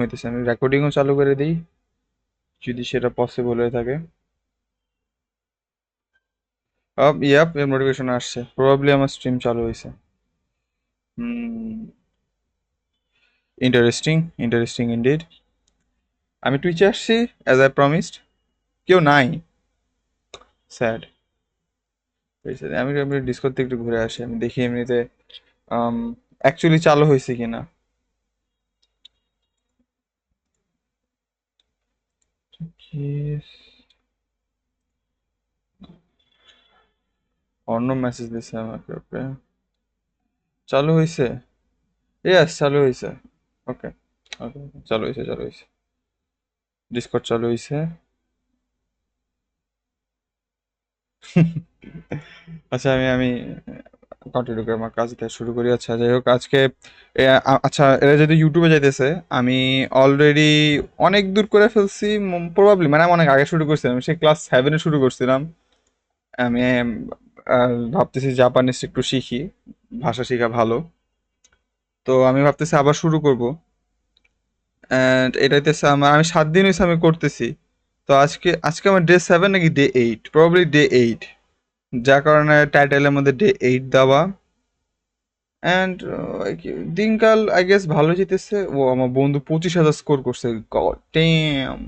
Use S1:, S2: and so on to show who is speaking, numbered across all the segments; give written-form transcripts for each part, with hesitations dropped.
S1: হইতেছে, আমি রেকর্ডিংও চালু করে দিই যদি সেটা পসিবল হয়ে থাকে। ইয়াপ, এর নোটিফিকেশন আসছে, প্রবাবলি আমার স্ট্রিম চালু হয়েছে। Interesting, interesting indeed. আমি টুইচে আসছি অ্যাজ আই প্রমিসড, কেউ নাই, স্যাড। আমি আমি ডিসকর্ড থেকে একটু ঘুরে আসি, আমি দেখি এমনিতে অ্যাকচুয়ালি চালু হয়েছে কিনা। অন্য মেসেজ দিছে আমাকে, ওকে চালু হয়েছে, ইয়েস চালু হয়েছে, ওকে ওকে চালু হয়েছে, চালু হয়েছে, ডিসকর্ড চালু হয়েছে। আচ্ছা, আমি আমি কন্টিনিউ করে আমার কাজটা শুরু করি। আচ্ছা যাই হোক, আজকে আচ্ছা এরা যদি ইউটিউবে যাইতেছে, আমি অলরেডি অনেক দূর করে ফেলছি প্রবাবলি, মানে আমি অনেক আগে শুরু করছিলাম, সেই ক্লাস 7-এ শুরু করছিলাম। আমি ভাবতেছি জাপানিজ একটু শিখি, ভাষা শেখা ভালো। তো আমি ভাবতেছি আবার শুরু করব। অ্যান্ড এটাতে আমি 7 দিন হয়েছে আমি করতেছি। তো আজকে আজকে আমার ডে 7 নাকি ডে 8, প্রবাবলি ডে 8, যার কারণে টাইটেলের মধ্যে ডে 8 দেওয়া। অ্যান্ড দিনকাল আই গেস ভালো যেতেছে। ও আমার বন্ধু 25,000 স্কোর করছে, গড ড্যাম।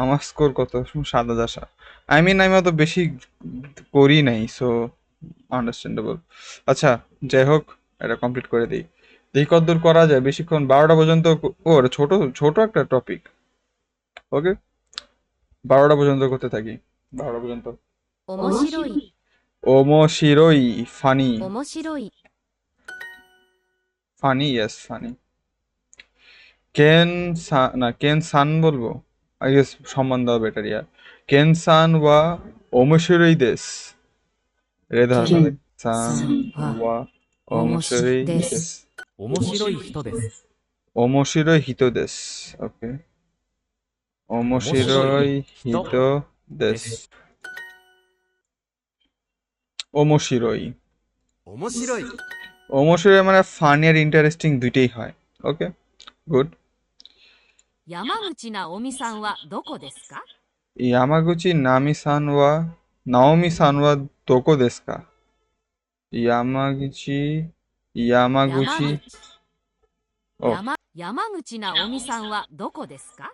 S1: আমার স্কোর কত? 7,000। আই মিন আমি অত বেশি করি নাই, সো আন্ডারস্ট্যান্ডেবল। আচ্ছা যাই হোক, এটা কমপ্লিট করে দিই, দেখি কতদূর করা যায়। বেশিক্ষণ 12টা পর্যন্ত ও এটা ছোট ছোট একটা টপিক, ওকে 12টা পর্যন্ত করতে থাকি, 12টা পর্যন্ত।
S2: 面白い
S1: ওমোশিরোই, ফানি।
S2: 面白い
S1: funny, yes funny. কেন না কেন সান বলবো, আই গেস সম্মান দেওয়া বেটার ইয়ার। কেন সান ওয়া ওমোশিরোই দেশ, রেধা
S2: ケン
S1: সান
S2: さんは
S1: ওয়া
S2: 面白い
S1: ওমোশিরোই
S2: で
S1: দেশ,
S2: す。
S3: 面白い人です。
S1: ওমোশিরোই হিতো দেশ, ওকে
S3: 面白い
S1: ওমোশিরোই
S3: 人
S1: হিতো
S3: で
S1: দেশ,
S3: す。
S1: ওমোশিরোই।
S3: 面白い
S1: ওমোশিরোই মানে ফানি আর ইন্টারেস্টিং দুইটাই হয়, ওকে গুড।
S2: 山口直美さんはどこですか？
S1: ইয়ামাগুচি নামি সান ওয়া নাওমি সান ওয়া দোকো দেশ কা? ইয়ামাগুচি,
S2: 山
S1: ইয়ামাগুচি,
S2: 口
S1: ও
S2: 山口直美さんはどこですか？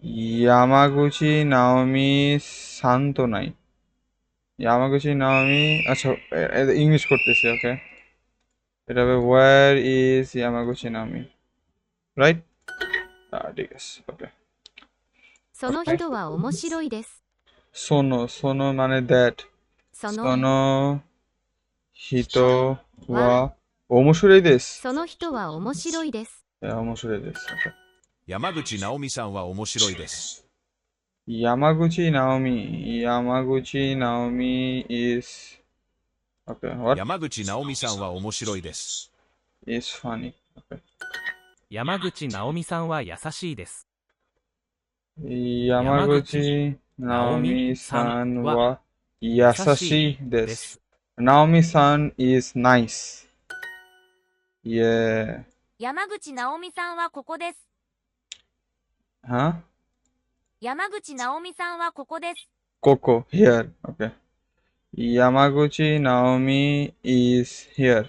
S1: ইয়ামাগুচি নাওমি সান তো নাই, ইয়ামাগুচি নাওমি, আচ্ছা ইংলিশ করতেছি, ওকে এটা হবে where is Yamaguchi Naomi, right? ঠিক আছে, ওকে।
S2: その人は面白いです。
S1: সোনো, সোনো মানে দ্যাট,
S2: その
S1: সোনো হিতো
S2: 人
S1: ওয়া
S2: は
S1: ওমোশিরোই দেশ,
S2: その人は面白いです。
S1: ওমোশিরোই দেশ, ওকে।
S3: 山口直美さんは面白いです。
S1: Yamaguchi Naomi. Yamaguchi Naomi is okay. What
S3: 山口直美さんは面白いです。
S1: is funny? Okay.
S4: 山口直美さんは優しいです。
S1: Yamaguchi Naomi-san wa
S4: 優し
S1: yasashi
S4: いで
S1: desu.
S4: す。
S1: Naomi-san is nice. Yeah.
S2: 山口直美さんはここです。
S1: Huh?
S2: 山口直美さんはここです。
S1: Coco here. Okay. Yamaguchi Naomi is here.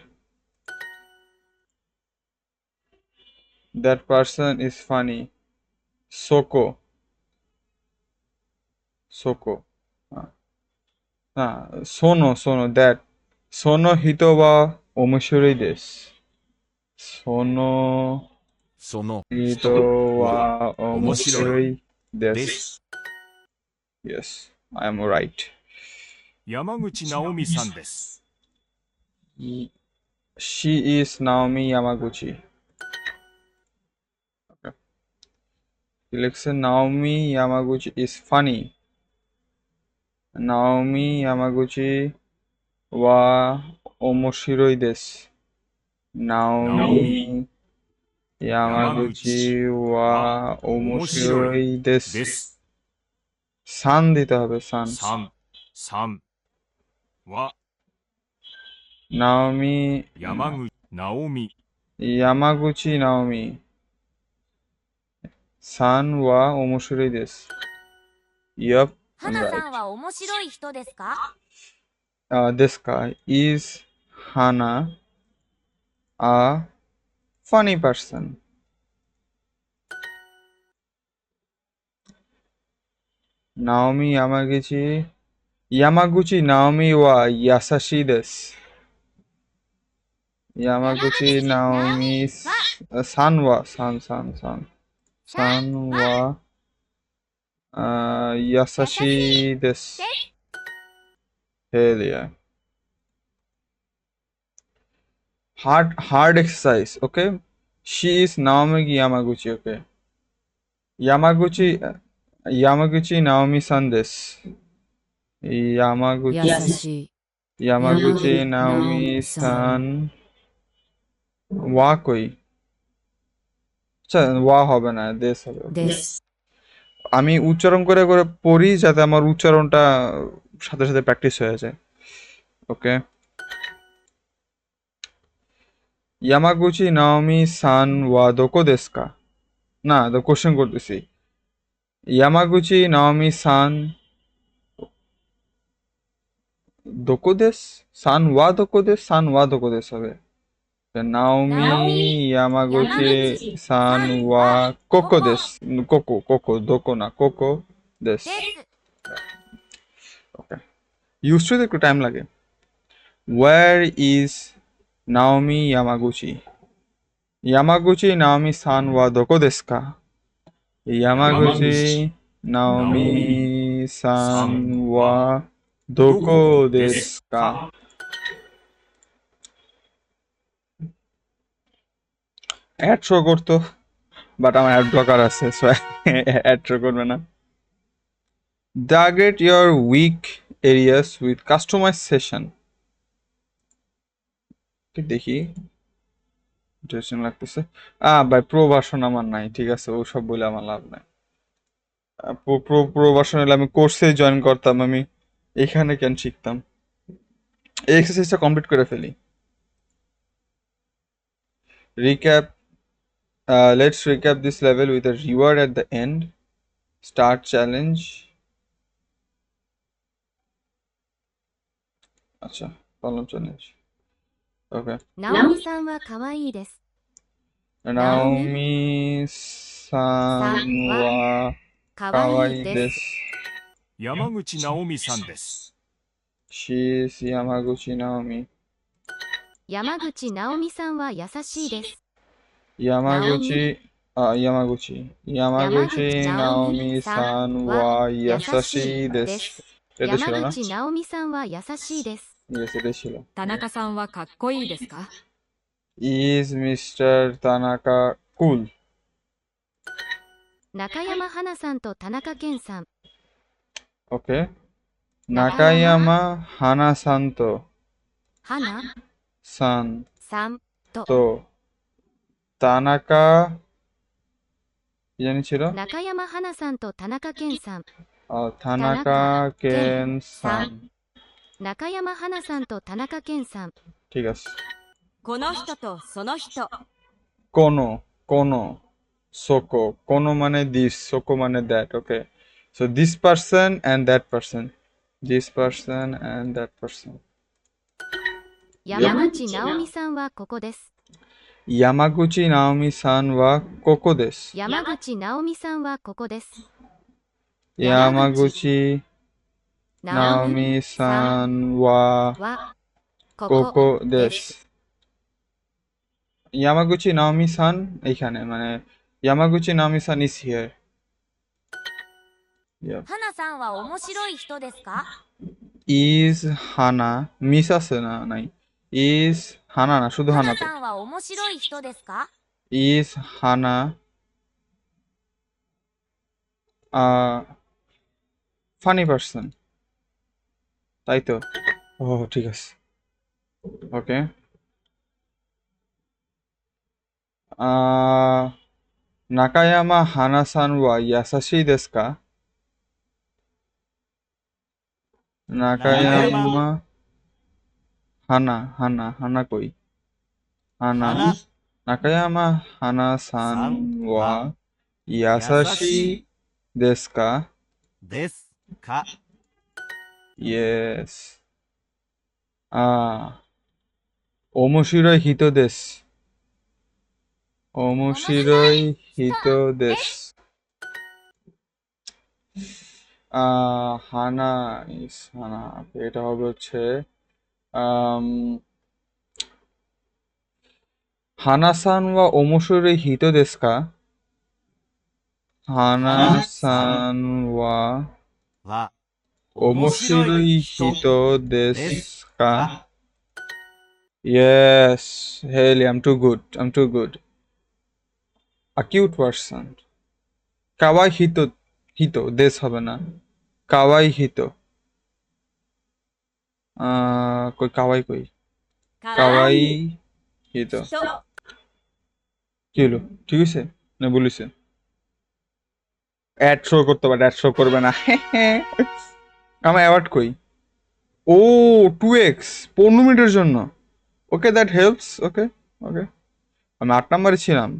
S1: That person is funny. Soko. Soko. Sono, that. Sono hito wa omoshiroi desu. Sono
S3: その
S1: hito wa
S3: 面白
S1: omoshiroi
S3: で
S1: desu.
S3: す。
S1: Yes, I am right.
S3: 山口直美さんです。
S1: She is Naomi Yamaguchi. Okay. Election Naomi Yamaguchi is funny. Naomi Yamaguchi wa omoshiroi desu. Naomi Yamaguchi wa
S3: 面白い
S1: omoshiroi
S3: で
S1: desu.
S3: す。
S1: সান দিতে হবে, সান।
S3: 3は
S1: Naomi
S3: 山口直美
S1: Yamaguchi Naomi san wa omoshiroi desu. Yup,
S2: 花さ
S1: right.
S2: んは面白い人ですか？
S1: Desu ka? Is Hana a funny person? Naomi Yamaguchi Naomi wa yasashi desu. Yamaguchi Naomi san wa yasashi desu. Hell yeah. Hard exercise, okay? She is Naomi Yamaguchi, okay? Yamaguchi Naomi-san desu. Yamaguchi Naomi-san wa koi. আচ্ছা ওয়া হবে না, দেশ হবে, okay? আমি উচ্চারণ করে করে পড়ি যাতে আমার উচ্চারণটা সাথে সাথে প্র্যাকটিস হয়ে যায়, ওকে? ইয়ামাগুচি নাওমি সান ওয়া দোকো দেসু কা? না, তো কোশ্চেন করতেছি। ইয়ামাগুচি নাওমি সান দোকো দেস? সান ওয়া দোকো দেস হবে। নাওমি ইয়ামাগুচি সান ওয়া কোকো দেস। কোকো দোকো না, কোকো দেস।
S2: です。
S1: ওকে, ইউজ টু একটু টাইম লাগে। Where is Naomi Yamaguchi? Yamaguchi Naomi সান ওয়া দোকো দেসু কা? ইয়ামাগুচি নাওমি সান ওয়া দোকো দেসু কা? অ্যাড শো করতো, বাট আমার অ্যাড ব্লকার আছে, সো অ্যাড শো করবে না। Target your weak areas with customisation. দেখি ইন্টারেস্টিং লাগতেছে। ভাই প্রো ভার্সন আমার নাই, ঠিক আছে, ও সব বলে আমার লাভ নাই। প্রো ভার্সন হলে আমি কোর্সে জয়েন করতাম, আমি এখানে কেন শিখতাম? এই এক্সারসাইজটা কমপ্লিট করে ফেলি। Recap, let's recap this level with a reward at the end. Start challenge. আচ্ছা, বললাম চ্যালেঞ্জ, ওকে।
S2: ナオミさんは可愛いです。
S1: নাওমি সান ওয়া
S2: 可愛
S1: কাওয়াই
S2: いで
S1: দেস।
S2: す。
S3: 山口直美さんです。
S1: She is Yamaguchi Naomi.
S2: 山口直美さんは優しいです。
S1: Yamaguchi Naomi san wa yasashi desu. এটা ছিল
S2: 山
S1: না?
S2: 口直美さんは優しいです。
S1: Yes, এটা ছিল।
S2: 田中さんはかっこいいですか？
S1: Is Mr. Tanaka cool?
S2: 中山花さんと田中健さん。
S1: Okay. Nakayama Hana-san to
S2: 花
S1: san
S2: さんと
S1: to Tanaka কি জানি ছিল?
S2: 中山花さんと田中健さん。
S1: Tanaka Ken-san.
S2: 中山花さんと田中健さん。
S1: ঠিক আছে।
S2: この人とその人。
S1: Kono, soko. Kono mane this, soko mane that. Okay. So this person and that person. This person and that person.
S2: 山口直美さんはここです。
S1: Yamaguchi Naomi-san wa koko desu.
S2: 山口直美さんはここです。
S1: Yamaguchi Naomi-san wa
S2: はここ
S1: koko desu. Yamaguchi Naomi-san এইখানে, মানে Yamaguchi Naomi-san is here. Yep.
S2: 花さんは面白い人ですか？
S1: Is Hana miss আছে না? নাই। Is Hana না, শুধু
S2: 花
S1: Hana তো।
S2: さんは面白い人ですか？
S1: Is Hana a funny person? তাই তো? ও ঠিক আছে, ওকে। নাকায়ামা হানা-san wa yasashi desu ka? নাকায়ামা হানা কই? হানা নাকায়ামা হানা-san wa ইয়াসাশি দেশু কা?
S3: ですか
S1: ইয়েস। ওমোশিরোই হিতো দেশ। ওমোশিরোই হিতো দেশ। হানা ইস হানা। এটা হবে হচ্ছে আম, হানা-সান ওয়া ওমোশিরোই হিতো দেশু কা?
S3: 花さん
S1: হানা-সান ওয়া
S3: は面白
S1: ওমোশিরোই
S3: い
S1: হিতো
S3: 人で
S1: দেশু
S3: す
S1: কা?
S3: か
S1: Yes, Haley, I'm too good. I'm too good. A cute person. কাওয়াই হিতো হিতো দেশ হবে না। কাওয়াই হিতো। কই কাওয়াই কই?
S2: かわ
S1: কাওয়াই
S2: いい
S1: হিতো।
S2: 人
S1: কি হলো? ঠিক আছে? না বলিছে? অ্যাড শো করতে পারে, অ্যাড শো করবে না। আমার অ্যাওয়ার্ড কই? ও 2x 15 মিনিটের জন্য। ওকে, দ্যাট হেল্পস। ওকে, ওকে। আমি 8 নম্বরে ছিলাম।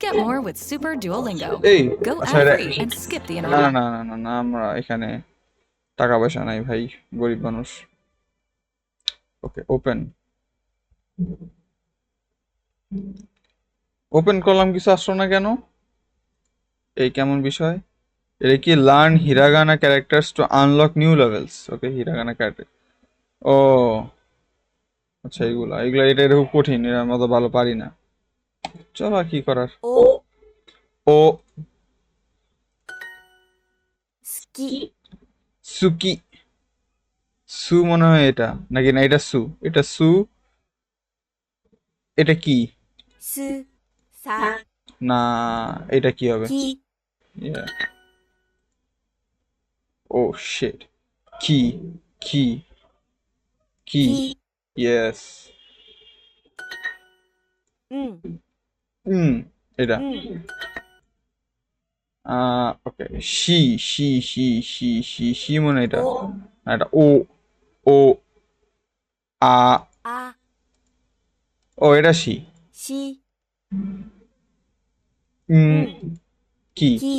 S5: Get more with Super Duolingo.
S1: এই
S5: Go
S1: আচ্ছা
S5: ad-free and skip the
S1: না
S5: internet.
S1: না না না না, আমরা এখানে টাকা পয়সা নাই ভাই, গরিব মানুষ। ওকে, ওপেন ওপেন করলাম, কিছু আসলো না কেন? এই কেমন বিষয়? এটা কি learn hiragana characters to unlock new levels? Okay, hiragana character. ও আচ্ছা, এগুলা এগুলা এটা খুব কঠিন, এর মতো ভালো পারি না। চলো, আর কি করার।
S2: お
S1: ও
S2: 好き
S1: সুকি। সু মনে হয় এটা, নাকি না এটা সু? এটা সু। এটা কি?
S2: すさ
S1: না, এটা কি হবে?
S2: き
S1: Yeah. Oh shit. Key. Key.
S2: き
S1: Key. Yes.
S2: うん
S1: এটা
S2: うん
S1: ওকে। শি শি শি শি শি শি মনে হয় এটা।
S2: お
S1: না, এটা ও। ও আ।
S2: あ
S1: ও এটা শি।
S2: し
S1: উম কি?
S2: き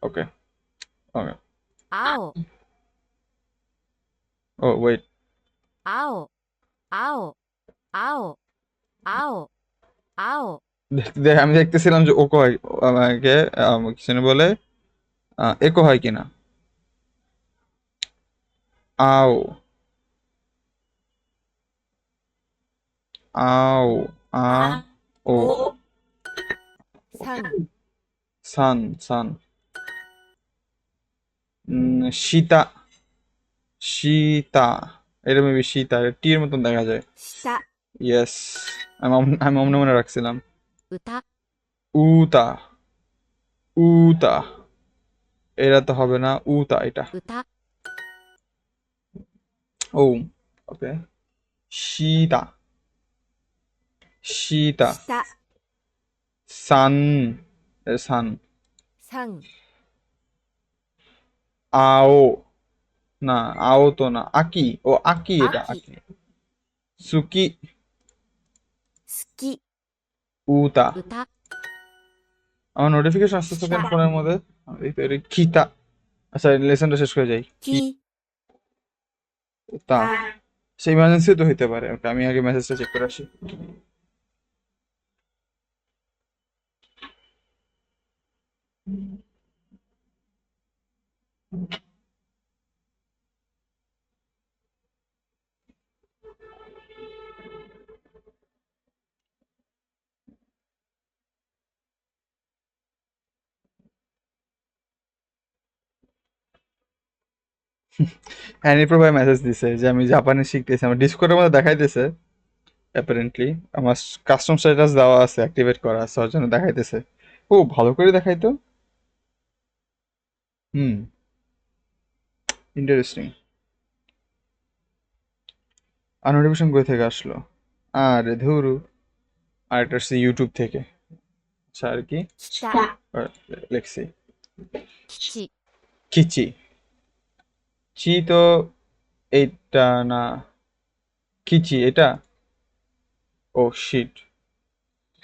S1: ওকে, ওকে।
S2: 青
S1: ও ওয়েট,
S2: 青青青青青
S1: দেখ আমি দেখতেছিলাম যে ওকো হয় আমাকে কিছু না বলে একো হয় কিনা। আও আও আ
S2: あ
S1: ও
S2: おさん
S1: সান সান। সীতা সীতা। এটা মেবি সীতা, টি এর মতন দেখা যায়।
S2: 下
S1: ইয়েস, আমি অমনে মনে রাখছিলাম।
S2: 歌
S1: উতা উতা। এটা তো হবে না, উতা এটা।
S2: 歌
S1: ও ওকে। সীতা সীতা।
S2: 下
S1: সান সান।
S2: さん
S1: আও না, আও তো না, আকি। ও আকি, এটা
S2: আকি।
S1: আকি। সুকি
S2: 好き
S1: উতা।
S2: 歌
S1: আমার নোটিফিকেশন আসতেছে কেন ফোনের মধ্যে? এটা খিতা। আচ্ছা, লেসনটা শেষ করে যাই।
S2: き
S1: তা
S2: た
S1: সেই ইমার্জেন্সি তো হইতে পারে। ওকে, আমি আগে মেসেজটা চেক করে আসি। হ্যানিপ্রো ভাই মেসেজ দিছে যে আমি জাপানি শিখতেছি, আমার ডিসকর্ডের মধ্যে দেখাইতেছে অ্যাপারেন্টলি। আমার কাস্টম স্ট্যাটাস দেওয়া আছে, অ্যাক্টিভেট করা আছে, ওর জন্য দেখাইতেছে। ও ভালো করে দেখাইতো। হুম, ইন্টারেস্টিং। আর নোটিফিকেশন কই থেকে আসলো? আরে ধুরু। আর এটা হচ্ছে ইউটিউব থেকে। আচ্ছা, আর কি
S2: きた
S1: লিখছি?
S2: きち
S1: কিচি। চি তো এইটা না, কিচি এটা। ও শিট,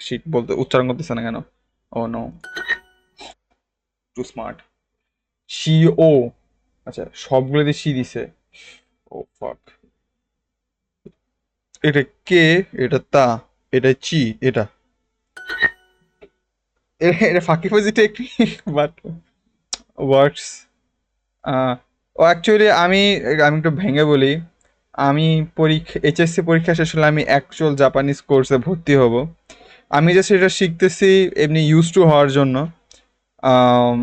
S1: শিট বলতে উচ্চারণ করতেছে না কেন? Oh no. Too smart. শি ও, আচ্ছা সবগুলোতে শি দিছে। ও ফাক, এটা কে, এটা তা, এটা চি, এটা এটা ফাঁকিবাজি টেকনিক, বাট ওয়ার্কস। ও অ্যাকচুয়ালি আমি আমি একটু ভেঙে বলি, আমি এইচএসসি পরীক্ষা শেষ হলে আমি অ্যাকচুয়াল জাপানিজ কোর্সে ভর্তি হব। আমি যে সেটা শিখতেছি এমনি ইউজ টু হওয়ার জন্য। আম,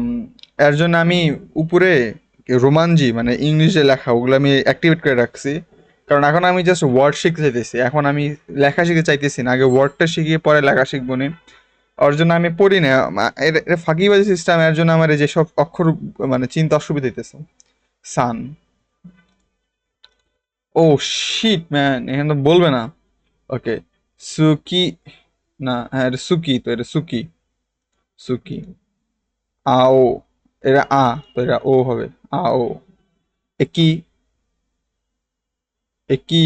S1: এর জন্য আমি উপরে রোমানজি মানে ইংলিশে লেখা ওগুলো আমি অ্যাক্টিভেট করে রাখছি, কারণ এখন আমি জাস্ট ওয়ার্ড শিখতে চাইতেছি, এখন আমি লেখা শিখতে চাইতেছি না, আগে ওয়ার্ডটা শিখিয়ে পরে লেখা শিখবো নি। ওর জন্য আমি পড়ি না, এটা ফাঁকিবাজি সিস্টেম, এর জন্য আমার এই যেসব অক্ষর মানে চিন্তা অসুবিধা হইতেছে। সান, ও শিট ম্যান, এখানে তো বলবে না। ওকে, সুকি, না হ্যাঁ এটা সুকি, তো এটা সুকি, সুকি। আও, এটা তো এটা ও হবে, আও। একি, একি,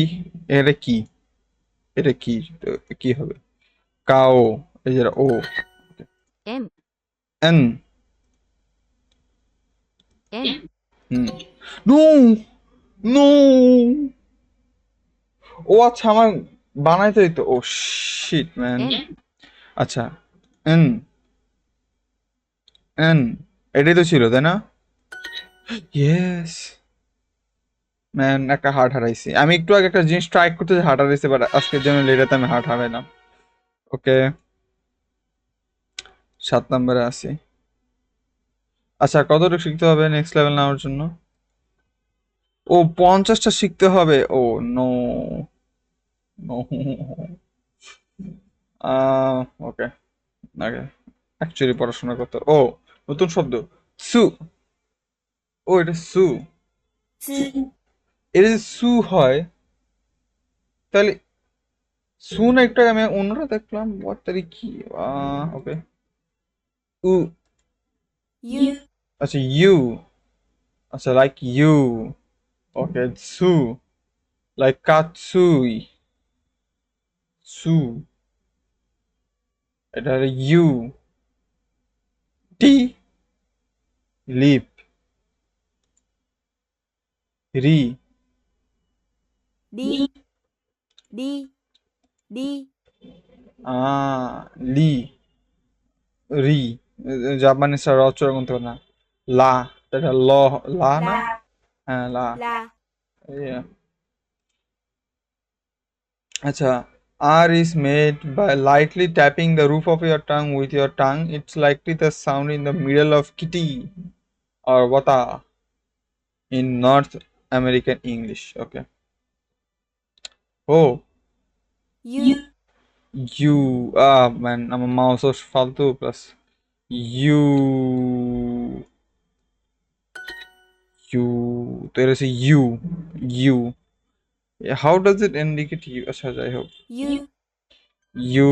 S1: এটা কি, এটা কি, তো কি হবে, কাও, এই যে ও।
S2: 円
S1: এন,
S2: 円
S1: হুম, নো, নো, ও আচ্ছা আমার বানাইতে হইতো, ও শিট ম্যান।
S2: 円
S1: আচ্ছা, এন, এন, এটাই তো ছিল তাই না? ইয়েস ম্যান, একটা হার্ট হারাইছি আমি, একটু আগে একটা জিনিস ট্রাই করতে হার্ট হারাইছি, বাট আজকের জন্য লেটাতে আমি হার্ট হারাইলাম। ওকে, 7 নম্বরে আছি। আচ্ছা কতটুকু শিখতে হবে নেক্সট লেভেল নেওয়ার জন্য? ও 50টা শিখতে হবে, ও নো, নো। ওকে, আগে অ্যাকচুয়ালি পড়াশোনা করতে, ও নতুন শব্দ, সু, ও এটা সু,
S2: つ
S1: এটা যদি সু হয় তাহলে সু না, একটু আগে আমি অন্যটা দেখলাম, হোয়াট তারি কি, ওকে, উ,
S2: ゆ
S1: আচ্ছা ইউ, আচ্ছা লাইক ইউ, ওকে সু, লাইক কাতসুই, সু, এটা হলো ইউ, টি, লিপ, রি,
S2: りりり
S1: আ, লি, রি, জাপানিজরা র উচ্চারণ করতে পারে না, লা, এটা ল, লা না,
S2: ら
S1: হ্যাঁ লা।
S2: ら
S1: Yeah. আচ্ছা, R is made by lightly tapping the roof of your tongue with your tongue. It's likely the sound in the middle of kitty or wata in North American English. Okay. Oh,
S2: ゆ
S1: you. Man, I'm a mouse or faltu plus you. You. There is a you. You. Yeah, how does it indicate you? আচ্ছা যাই হোক,
S2: ゆ
S1: you.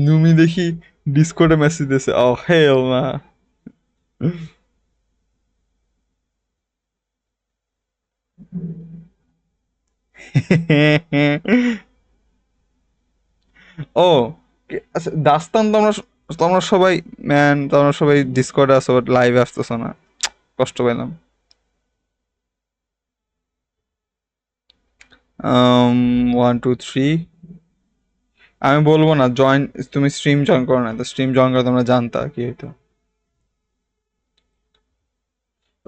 S1: নুমি দেখি ডিসকর্ডে message দিয়েছে, ও হেল না। ও আচ্ছা, দাস্তান তোমরা, তোমরা সবাই ম্যান, তোমরা সবাই ডিসকর্ডে আসো বাট লাইভে আসতেছো না, কষ্ট পেলাম। 1 2 3, আমি বলবো না জয়েন, তুমি স্ট্রিম জয়েন করো না, তো স্ট্রিম জয়েন করে তোমরা জানতা কি হইতো।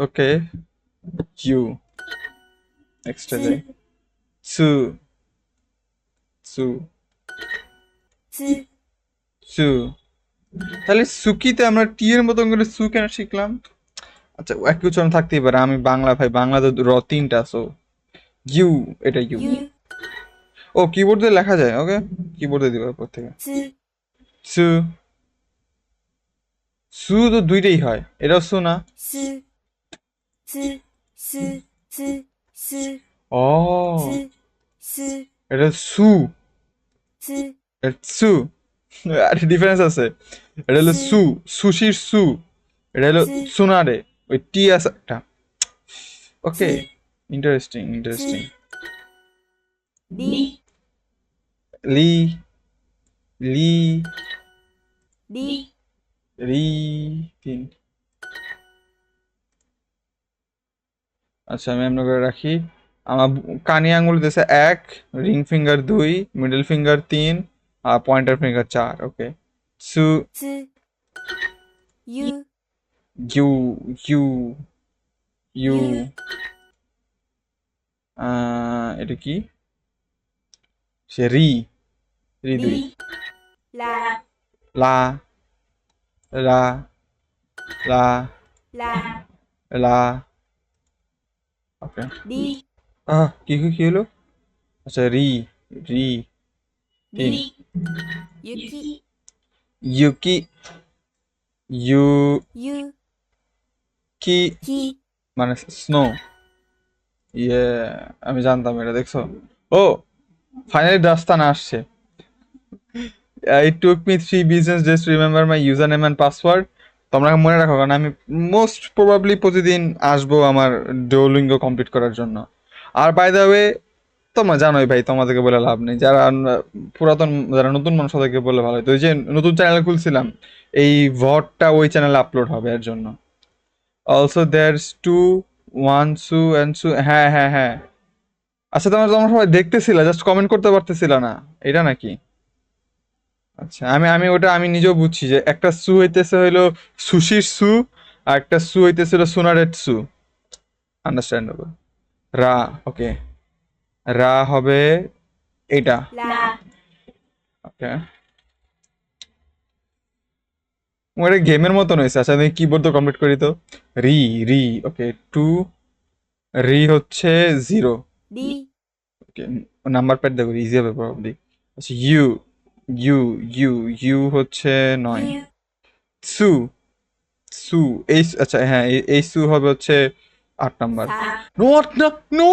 S1: ওকে, ইউ, নেক্সটে যাই, সু, সু,
S2: つ
S1: সু, তাহলে সুকিতে আমরা টি এর মতন করে সু কেন শিখলাম? আচ্ছা একই উচ্চারণ থাকতেই পারে, আমি বাংলা ভাই, বাংলা তো র 3টা, সো ইউ, এটা ইউ।
S2: ゆ
S1: ও কিবোর্ড দিয়ে লেখা যায়, ওকে কিবোর্ড দিয়ে দিবা এরপর থেকে।
S2: つ
S1: সু, সু তো দুইটাই হয়, এটাও সু না?
S2: すつすつす
S1: ও
S2: つす
S1: এটা সু,
S2: つ
S1: এটা সু, একটা ডিফারেন্স আছে, এটা হলো সু, সুশির সু, এটা হলো সুনারে, ওই টি আছে একটা। ওকে, ইন্টারেস্টিং ইন্টারেস্টিং।
S2: り
S1: লি, লি,
S2: り
S1: রি, 3। আচ্ছা আমি এমন করে রাখি। আমার কানি আঙ্গুল দিতেছে 1, রিং ফিঙ্গার 2, মিডল ফিঙ্গার 3, আর পয়েন্টার ফিঙ্গার 4। ওকে। সু,
S2: つゆ
S1: ইউ, ইউ, ইউ,
S2: ゆ
S1: এটা কি? সে রি, রি 2,
S2: りら
S1: লা, রা, লা,
S2: ら
S1: লা। ওকে।
S2: り
S1: কি হলো? আচ্ছা রি, রি 3,
S2: りゆき
S1: ইউকি, ইউ,
S2: ゆ
S1: কি,
S2: き
S1: মানে স্নো। ইয়ে, আমি জানতাম এটা, দেখছো? ও, ফাইনালি দাস্তানা আসছে। It took me 3 business days to remember my username and password. তোমরা মনে রাখো, কারণ আমি মোস্ট প্রবাবলি প্রতিদিন আসবো আমার ডুওলিঙ্গো কমপ্লিট করার জন্য। আর বাই দ্য ওয়ে, তোমরা জানোই ভাই, তোমাদেরকে বলে লাভ নেই। যারা পুরাতন, যারা নতুন মানুষ, তাদেরকে বলে ভালো হয়। তো ওই যে নতুন চ্যানেল খুলছিলাম, এই ভটটা ওই চ্যানেলে আপলোড হবে এর জন্য। অলসো দেয়ারস 2, 1 সু অ্যান্ড সু। হ্যাঁ হ্যাঁ হ্যাঁ। আচ্ছা, তোমরা তোমরা সবাই দেখতেছিলা, জাস্ট কমেন্ট করতে পারতেছিলা না, এটা নাকি? আচ্ছা, আমি আমি ওটা আমি নিজেও বুঝছি যে একটা সু হইতেছে হইলো সুশির সু, আর একটা সু হইতেছে হলো সোনারের সু। আন্ডারস্ট্যান্ডেবল। রা, ওকে। রা হবে এটা।
S2: ら
S1: ওকে। ওটা গেমের মতন হয়েছে। আচ্ছা, আমি কিবোর্ড তো কমপ্লিট করি তো। রি, রি, ওকে। 2, রি হচ্ছে 0।
S2: り
S1: ওকে, নাম্বার প্যাড দেখো, ইজি হবে প্রবাবলি। আচ্ছা, ইউ, ইউ, ইউ, ইউ হচ্ছে 9।
S2: ゆ
S1: সু, সু, এই আচ্ছা হ্যাঁ, এই সু হবে হচ্ছে 8 নাম্বার।
S2: さ
S1: নট না, নো।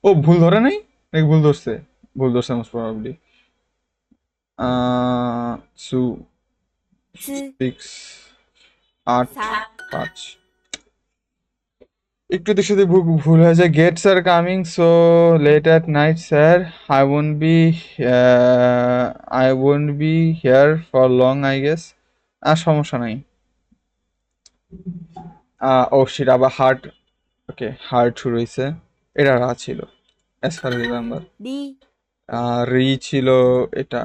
S1: ও ভুল ধরে নাই নাকি? ভুল ধরছে, ভুল ধরছে মোস্ট প্রবাবলি। সু,
S2: つ
S1: 6, 8,
S2: さ
S1: 5। একটু দেখতে যদি ভুল হয়ে যায়। Gates are coming so late at night sir, I won't be here for long I guess. আর সমস্যা নাই। ও শিট, আবার হার্ট। ওকে, হার্ট শুরু হয়েছে। এটা রা ছিল অ্যাজ ফার রিমেম্বার।
S2: り
S1: রি ছিল এটা।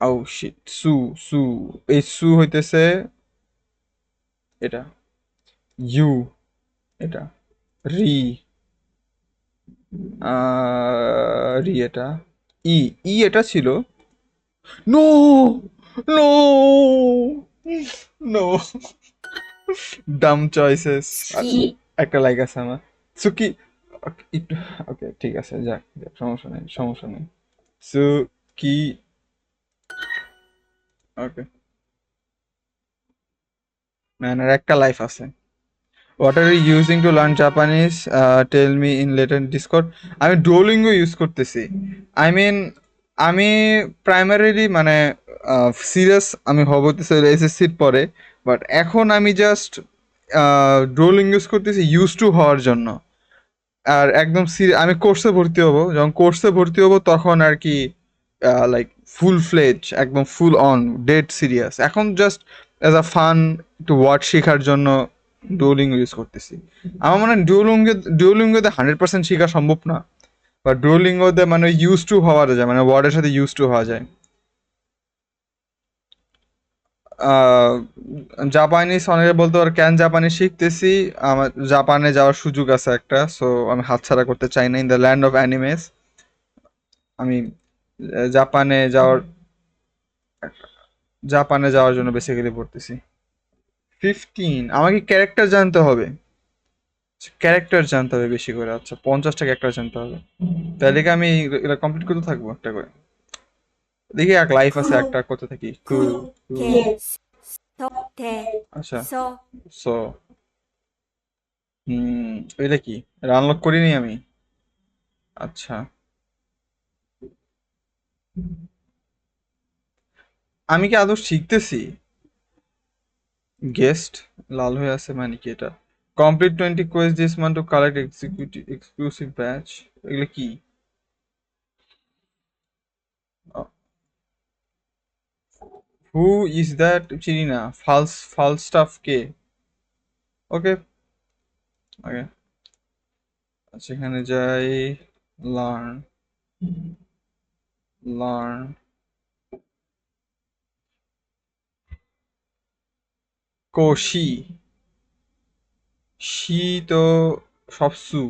S1: ও শিট, সু, সু, এই সু হইতেছে এটা। ইউ এটা। রি, রি এটা। ই, ই এটা ছিল। No, no, no, Dam choices. একটা লাইক আছে আমার। সুকি, একটু, ওকে ঠিক আছে, যাক যাক, সমস্যা নেই, সমস্যা নেই। সুকি, ওকে। ম্যানের একটা লাইফ আছে। What are you using to learn Japanese? Tell me in later Discord. আমি ডুওলিঙ্গো ইউজ করতেছি। আই মিন, আমি প্রাইমারিলি মানে সিরিয়াস আমি হব এসএসসির পরে। বাট এখন আমি জাস্ট ডুওলিঙ্গো ইউজ করতেছি ইউজ টু হওয়ার জন্য। আর একদম আমি কোর্সে ভর্তি হব, যখন কোর্সে ভর্তি হব তখন আর কি লাইক ফুল ফ্লেজ, একদম ফুল অন ডেড সিরিয়াস। এখন জাস্ট অ্যাজ আ ফান, একটু ওয়ার্ড শেখার জন্য ডুওলিঙ্গো ইউজ করতেছি। আমার মনে হয় ডুওলিঙ্গোতে 100% শেখা সম্ভব না, বা ডুওলিঙ্গোতে মানে ইউজ টু হওয়া যায়, মানে ওয়ার্ডের সাথে ইউজ টু হওয়া যায়। জাপানিজ অনেকে বলতে পারে কেন জাপানি শিখতেছি। আমার জাপানে যাওয়ার সুযোগ আছে একটা, সো আমি হাতছাড়া করতে চাই না। In the land of animes আমি জাপানে যাওয়ার, জাপানে যাওয়ার জন্য বেসিক্যালি পড়তেছি। 15, আমাকে ক্যারেক্টার জানতে হবে। ক্যারেক্টার জানতে হবে বেশি করে। আচ্ছা, 50টা ক্যারেক্টার জানতে হবে। তাহলে কি আমি এটা কমপ্লিট করতে থাকবো একটা করে? দেখি, এক লাইফ আছে, একটা করতে থাকি। কু, কু।
S2: けとて
S1: আচ্ছা,
S2: そ
S1: সো এটা কি? এটা আনলক করিনি আমি। আচ্ছা, আমি কি আদৌ শিখতেছি? গেস্ট লাল হয়ে আছে মানে কি এটা? Complete 20 Quest this month to collect executive exclusive batch. এগুলো কি? হু ইজ দ্যাট চিনি না, ফালস স্টাফ কে? ওকে ওকে, আচ্ছা এখানে যাই, লার্ন লার্ন কোশি, শি তো সব সু,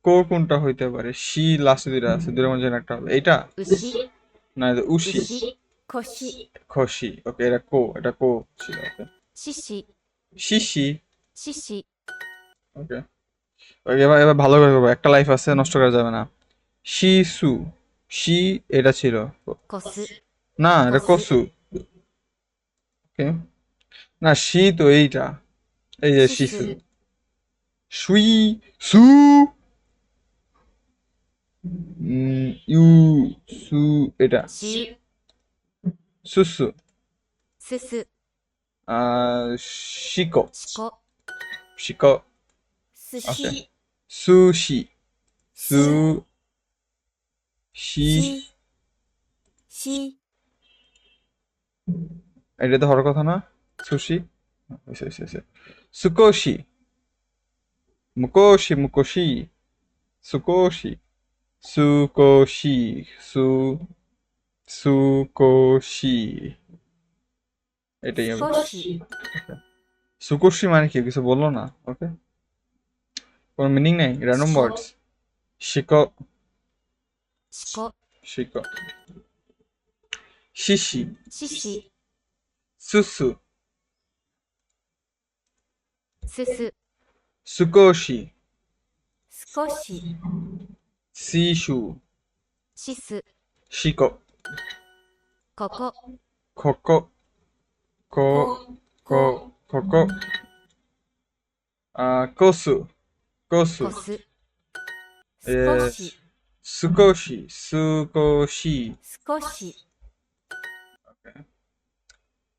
S1: কো কোনটা হইতে পারে? শি লাস্টে দুইটা আছে, দুইটার মধ্যে যেন একটা হবে, এইটা
S2: 牛
S1: না, এটা উশি।
S2: 牛腰
S1: খসি, ওকে, এটা কো ছিল, ওকে।
S2: 獅子
S1: শিশি,
S2: 獅子
S1: ওকে ওকে, এবার ভালো করে করবো, একটা লাইফ আছে, নষ্ট করা যাবে না। শিসু, শি এটা ছিল,
S2: こす
S1: না এটা কসু, ওকে। না শি তো এইটা, এই যে
S2: シ
S1: শিশু।
S2: ス
S1: সুই, সু, ইউ, সু এটা,
S2: しゅ
S1: সুসু,
S2: すす
S1: শিকো,
S2: しこ
S1: শিকো,
S2: す
S1: ওকে।
S2: し
S1: সুশি, সু, শি,
S2: し
S1: এটা তো হওয়ার কথা না, সুশি, হয়েছে, হয়েছে, হয়েছে। সুকোশি, মুকোশি, মুকোশি, সুকোশি, সুকোশি, সুকোশি, এটাই হবে।
S2: 少し
S1: সুকোশি মানে কি, কিছু বললো না, ওকে, কোনো মিনিং নেই, র্যান্ডম ওয়ার্ডস। শিকো,
S2: しこ
S1: শিকো, শিশি,
S2: しし
S1: সুসু,
S2: すす
S1: সুকোশি,
S2: 少し
S1: সিশু,
S2: しす
S1: শিকো,
S2: ここ
S1: খোকো, কো, কো, খোকো, কোসু, কোসু,
S2: こす
S1: え
S2: 少
S1: ー
S2: し
S1: সুকোশি, সুকোশি,
S2: 少し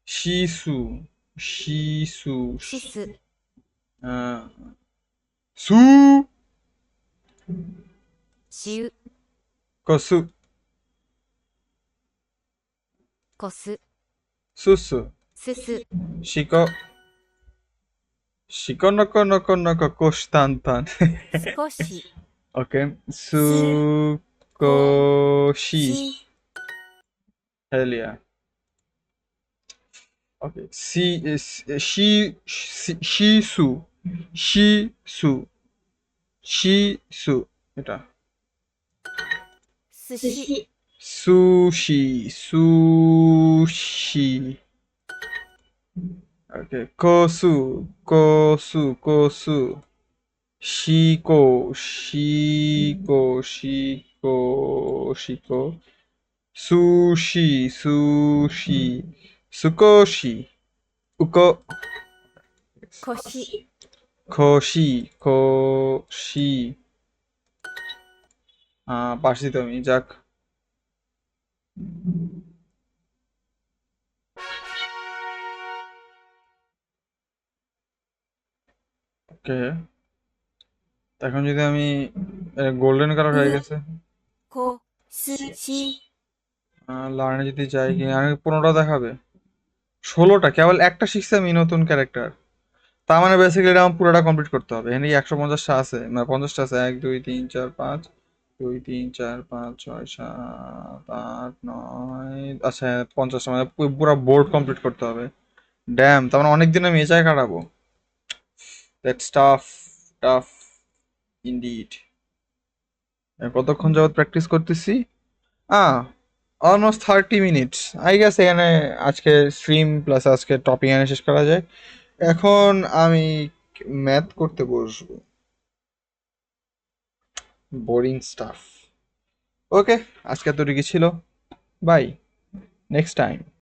S1: শিশু, শিশু,
S2: しす
S1: আহ, সু,
S2: しゅ
S1: কোসু,
S2: こす
S1: সুসু,
S2: すす
S1: শিকো, শিকো নকো নকো নকো কোষ্টান্তান,
S2: 少し
S1: ওকে, সুকোশি,
S2: し
S1: হেলিয়া, ওকে, শিশু, শিশু, শিশু, এটা
S2: 寿司
S1: সুশি, সুশি, ওকে, কোসু, কোসু, কোসু, শিকো, শিকো, শিকো, শিকো, সুশি, সুশি, সুকোশি, উকো,
S2: 腰
S1: খোশি, খোশি, পারছি তো আমি, যাক। ওকে, এখন যদি আমি, গোল্ডেন কালার হয়ে গেছে,
S2: こすし
S1: লার্নে যদি যাই, কি আমি 15টা দেখাবে, 16টা, কেবল একটা শিখছি আমি নতুন ক্যারেক্টার, তার মানে বেসিক্যালি এটা আমার পুরোটা কমপ্লিট করতে হবে। এখানে 150টা আছে, মানে 50টা আছে, 1 2 3 4 5, 2 3 4 5 6 7 8 9, আচ্ছা 50টা, মানে পুরো বোর্ড কমপ্লিট করতে হবে। ড্যাম, তার মানে অনেকদিন আমি এটাই কাটাবো, দ্যাটস টাফ, টাফ ইনডিড। কতক্ষণ যাবত প্র্যাকটিস করতেছি? আহ অলমোস্ট 30 মিনিটস আই গেস। এখানে আজকে স্ট্রিম প্লাস আজকে টপিক এখানে শেষ করা যায়। এখন আমি ম্যাথ করতে বসবো, বোরিং স্টাফ। ওকে, আজকে এতটুকু ছিল, বাই, নেক্সট টাইম।